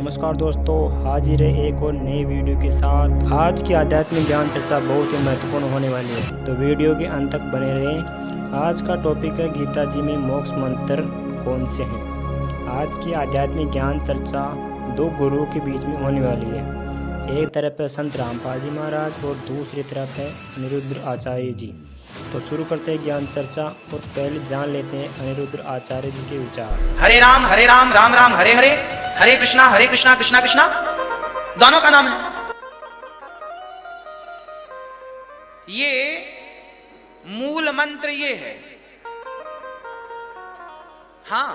नमस्कार दोस्तों, हाजिर है एक और नई वीडियो के साथ। आज की आध्यात्मिक ज्ञान चर्चा बहुत ही महत्वपूर्ण होने वाली है, तो वीडियो के अंत तक बने रहें। आज का टॉपिक है गीता जी में मोक्ष मंत्र कौन से हैं। आज की आध्यात्मिक ज्ञान चर्चा दो गुरुओं के बीच में होने वाली है। एक तरफ है संत रामपाल जी महाराज और दूसरी तरफ है अनिरुद्ध आचार्य जी। तो शुरू करते हैं ज्ञान चर्चा और पहले जान लेते हैं अनिरुद्ध आचार्य जी के विचार। हरे राम राम राम हरे हरे, हरे कृष्णा कृष्णा कृष्णा, दोनों का नाम है। ये मूल मंत्र ये है। हां,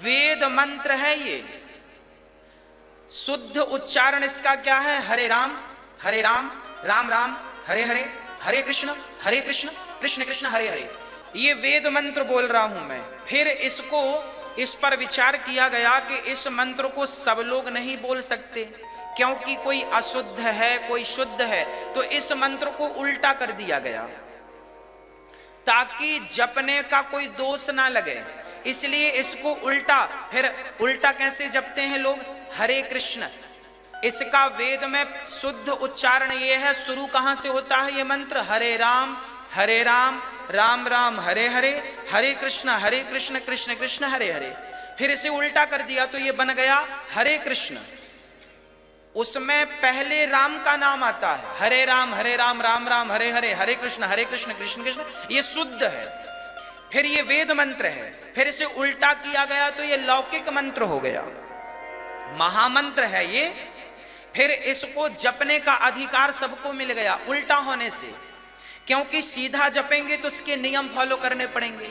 वेद मंत्र है ये। शुद्ध उच्चारण इसका क्या है? हरे राम राम राम हरे हरे, हरे कृष्ण कृष्ण कृष्ण हरे हरे। ये वेद मंत्र बोल रहा हूं मैं। फिर इसको इस पर विचार किया गया कि इस मंत्र को सब लोग नहीं बोल सकते, क्योंकि कोई अशुद्ध है कोई शुद्ध है। तो इस मंत्र को उल्टा कर दिया गया ताकि जपने का कोई दोष ना लगे, इसलिए इसको उल्टा। फिर उल्टा कैसे जपते हैं लोग? हरे कृष्ण। इसका वेद में शुद्ध उच्चारण ये है। शुरू कहां से होता है ये मंत्र? हरे राम राम राम हरे हरे, हरे कृष्ण कृष्ण कृष्ण हरे हरे। फिर इसे उल्टा कर दिया तो ये बन गया हरे कृष्ण। उसमें पहले राम का नाम आता है। हरे राम राम राम हरे हरे, हरे कृष्ण कृष्ण कृष्ण, ये शुद्ध है। फिर ये वेद मंत्र है। फिर इसे उल्टा किया गया तो ये लौकिक मंत्र हो गया, महामंत्र है ये। फिर इसको जपने का अधिकार सबको मिल गया उल्टा होने से, क्योंकि सीधा जपेंगे तो इसके नियम फॉलो करने पड़ेंगे,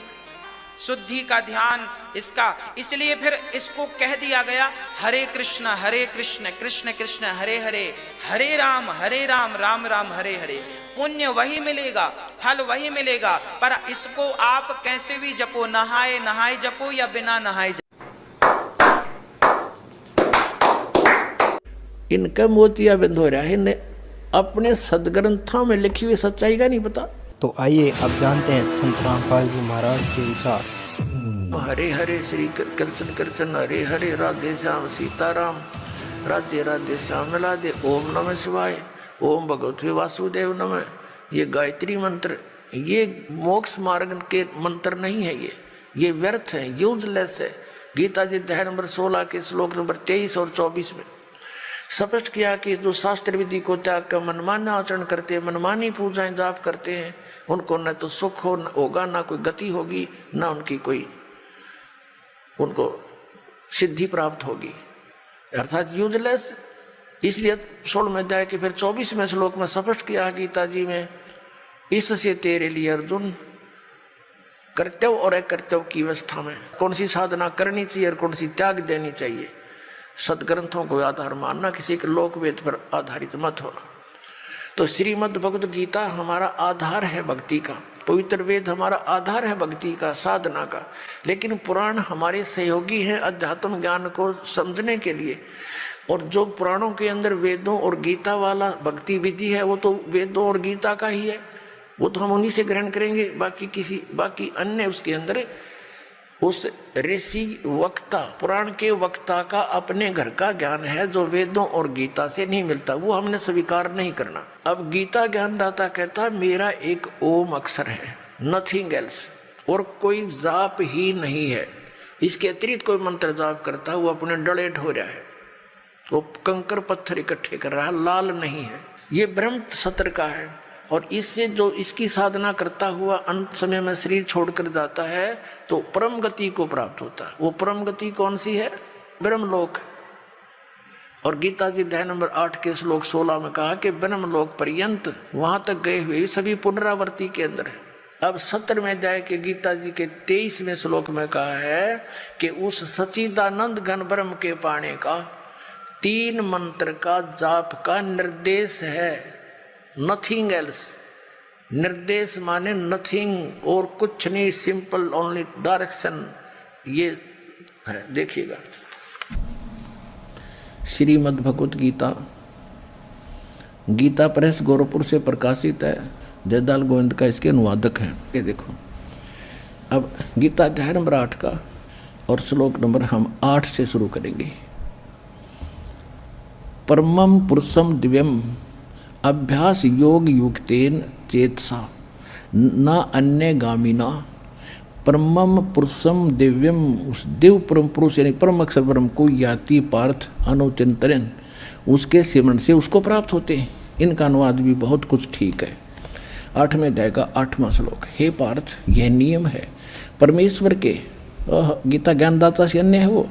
शुद्धि का ध्यान इसका। इसलिए फिर इसको कह दिया गया हरे कृष्ण कृष्ण कृष्ण हरे हरे, हरे राम राम राम हरे हरे। पुण्य वही मिलेगा, फल वही मिलेगा, पर इसको आप कैसे भी जपो, नहाए नहाए जपो या बिना नहाए जपो। इनका मोतिया बंद हो रहा है, इन्हें अपने सदग्रंथों में लिखी हुई सच्चाई का नहीं पता। तो आइए अब जानते हैं संत रामपाल जी महाराज के विचार। हरे हरे श्री कृष्ण कृष्ण हरे हरे, राधे श्याम सीताराम, राधे राधे श्याम राधे। ओम नमः शिवाय, ओम भगवते वासुदेव नमः। ये गायत्री मंत्र, ये मोक्ष मार्ग के मंत्र नहीं है। ये व्यर्थ है, यूजलेस है। गीता जी अध्याय नंबर 16 के श्लोक नंबर 23 और 24 में स्पष्ट किया कि जो शास्त्र विधि को त्याग कर मनमाना आचरण करते हैं, मनमानी पूजाएं जाप करते हैं, उनको न तो सुख होगा, ना कोई गति होगी, ना उनकी कोई उनको सिद्धि प्राप्त होगी, अर्थात यूजलेस। इसलिए 16वें अध्याय के फिर 24वें श्लोक में स्पष्ट किया गीता जी में, इससे तेरे लिए अर्जुन कर्तव्य और अकर्तव्य की अवस्था में कौन सी साधना करनी चाहिए और कौन सी त्याग देनी चाहिए। सदग्रंथों को आधार मानना, किसी के लोक वेद पर आधारित मत होना। तो श्रीमद् भगवद गीता हमारा आधार है भक्ति का, पवित्र वेद हमारा आधार है भक्ति का, साधना का। लेकिन पुराण हमारे सहयोगी हैं अध्यात्म ज्ञान को समझने के लिए। और जो पुराणों के अंदर वेदों और गीता वाला भक्ति विधि है, वो तो वेदों और गीता का ही है, वो तो हम उन्हीं से ग्रहण करेंगे। बाकी अन्य उसके अंदर उस ऋषि वक्ता, पुराण के वक्ता का अपने घर का ज्ञान है, जो वेदों और गीता से नहीं मिलता, वो हमने स्वीकार नहीं करना। अब गीता ज्ञानदाता कहता मेरा एक ओम अक्षर है, नथिंग एल्स, और कोई जाप ही नहीं है। इसके अतिरिक्त कोई मंत्र जाप करता है वो अपने डले ढो रहा है, वो कंकर पत्थर इकट्ठे कर रहा है, लाल नहीं है। ये ब्रह्म सत्र का है। और इससे जो इसकी साधना करता हुआ अंत समय में शरीर छोड़कर जाता है तो परम गति को प्राप्त होता है। वो परम गति कौन सी है? ब्रह्मलोक। और गीता जी अध्याय नंबर 8 के श्लोक 16 में कहा कि ब्रह्मलोक पर्यंत वहां तक गए हुए सभी पुनरावृत्ति के अंदर है। अब 17वें अध्याय के गीता जी के 23वें श्लोक में कहा है कि उस सच्चिदानंद घन ब्रह्म के पाने का 3 मंत्र का जाप का निर्देश है, नथिंग एल्स। निर्देश माने नथिंग और कुछ नहीं, सिंपल ओनली डायरेक्शन। ये है, देखिएगा श्रीमद् भगवत गीता, गीता प्रेस गोरखपुर से प्रकाशित है। जयदाल गोविंद का इसके अनुवादक हैं। ये देखो, अब गीता अध्याय नंबर 8 का और श्लोक नंबर हम 8 से शुरू करेंगे। परमं पुरुषम दिव्यम अभ्यास योग युक्तेन चेतसा न अन्य गामिना। परमम पुरुषम दिव्यम, उस दिव्य परम पुरुष यानी परम अक्षर ब्रह्म को याति पार्थ अनुचिंतन, उसके सिमरण से उसको प्राप्त होते हैं। इनका अनुवाद भी बहुत कुछ ठीक है। 8वें अध्याय का 8वां श्लोक। हे पार्थ, यह नियम है परमेश्वर के, गीता ज्ञानदाता से अन्य है वो,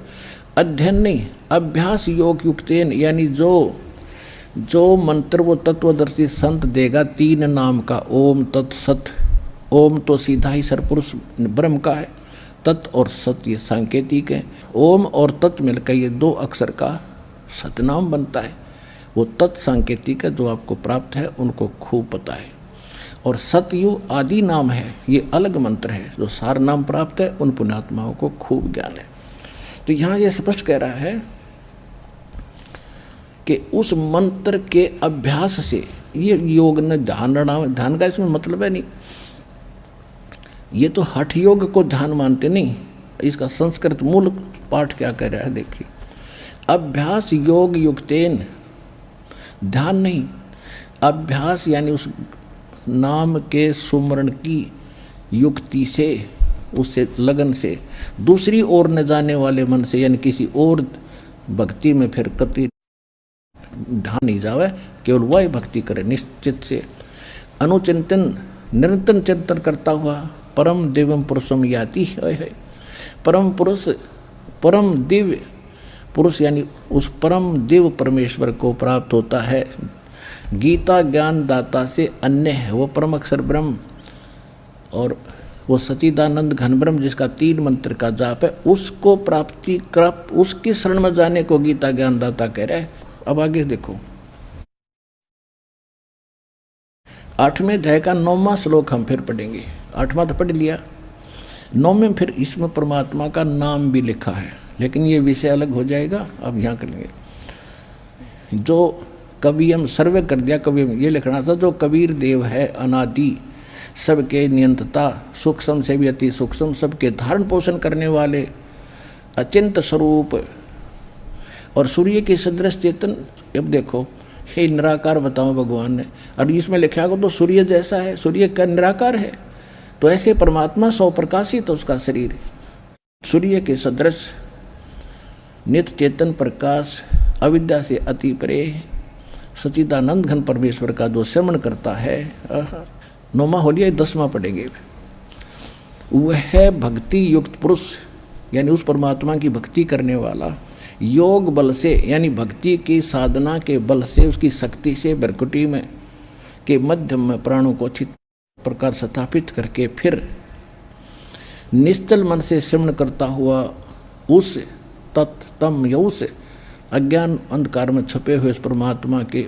अध्ययन नहीं, अभ्यास योग युक्तेन, यानी जो मंत्र वो तत्वदर्शी संत देगा 3 नाम का, ओम तत्सत। ओम तो सीधा ही सरपुरुष ब्रह्म का है, तत् और सत ये सांकेतिक है। ओम और तत् मिलकर ये 2 अक्षर का सतनाम बनता है। वो तत् सांकेतिक है, जो आपको प्राप्त है उनको खूब पता है। और सतयु आदि नाम है, ये अलग मंत्र है। जो सार नाम प्राप्त है उन पुण्यात्माओं को खूब ज्ञान है। तो यहाँ ये स्पष्ट कह रहा है कि उस मंत्र के अभ्यास से, ये योग न ध्यान का इसमें मतलब है नहीं, ये तो हठ योग को ध्यान मानते नहीं। इसका संस्कृत मूल पाठ क्या कह रहा है देखिए, अभ्यास योग युक्तेन, ध्यान नहीं, अभ्यास यानी उस नाम के सुमरण की युक्ति से, उससे लगन से, दूसरी ओर न जाने वाले मन से, यानी किसी और भक्ति में फिर कति ध्यान नहीं जावे, केवल वही भक्ति करे निश्चित से। अनुचिंतन, निरंतर चिंतन करता हुआ परम दिव्यम पुरुषम याति है। परम पुरुष, परम दिव्य पुरुष यानी उस परम दिव्य परमेश्वर को प्राप्त होता है। गीता ज्ञान दाता से अन्य है वो परम अक्षर ब्रह्म, और वो सच्चिदानंद घन ब्रह्म जिसका 3 मंत्र का जाप है, उसको प्राप्ति कर, उसकी शरण में जाने को गीता ज्ञान दाता कह रहा है। अब आगे देखो, 8वें अध्याय का 9वां श्लोक हम फिर पढ़ेंगे। 8वां तो पढ़ लिया, 9वें फिर इसमें परमात्मा का नाम भी लिखा है, लेकिन ये विषय अलग हो जाएगा, अब यहाँ करेंगे। जो कवियम सर्वे कर दिया, कवियम ये लिखना था, जो कबीर देव है अनादि, सबके नियंत्रता, सूक्ष्म से भी अति सूक्ष्म, सबके धारण पोषण करने वाले, अचिंत स्वरूप और सूर्य के सदृश चेतन। अब देखो, हे निराकार बताओ भगवान ने, और इसमें लिखा हो तो सूर्य जैसा है, सूर्य का निराकार है, तो ऐसे परमात्मा 100 प्रकाशित तो उसका शरीर सूर्य के सदृश, नित्य चेतन प्रकाश, अविद्या से अति परे, सच्चिदानंद घन परमेश्वर का जो सेवन करता है। 9वां हो लिया, 10वां पढ़ेंगे। वह भक्ति युक्त पुरुष, यानी उस परमात्मा की भक्ति करने वाला, योग बल से, यानी भक्ति की साधना के बल से, उसकी शक्ति से भ्रकुटी में के मध्यम में प्राणों को अच्छी प्रकार स्थापित करके फिर निश्चल मन से सिमरण करता हुआ उस तत्तम या उस अज्ञान अंधकार में छुपे हुए इस परमात्मा के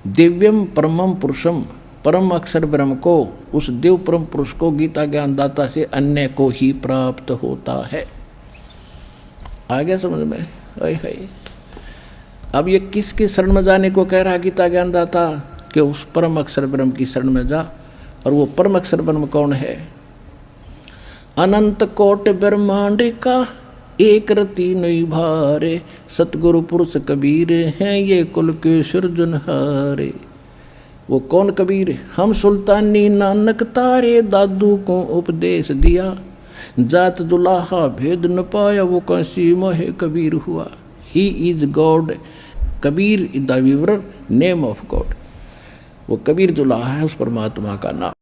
दिव्यम परमम पुरुषम, परम अक्षर ब्रह्म को, उस दिव्य परम पुरुष को गीता ज्ञान दाता से अन्य को ही प्राप्त होता है। आ गया समझ में? अब ये किसकी शरण में जाने को कह रहा है गीता ज्ञान दाता? कि उस परम अक्षर ब्रह्म की शरण में जा। और वो परम अक्षर ब्रह्म कौन है? अनंत कोट ब्रह्मांड का एक रति नहीं भारे, सतगुरु पुरुष कबीर हैं ये कुल के सृजनहारे। वो कौन कबीर? हम सुल्तानी नानक तारे, दादू को उपदेश दिया, जात दुलाहा भेद न पाया, वो कैसी मोहे कबीर हुआ। He is God, Kabir is the weaver name of God. वो कबीर दुलाहा है उस परमात्मा का नाम।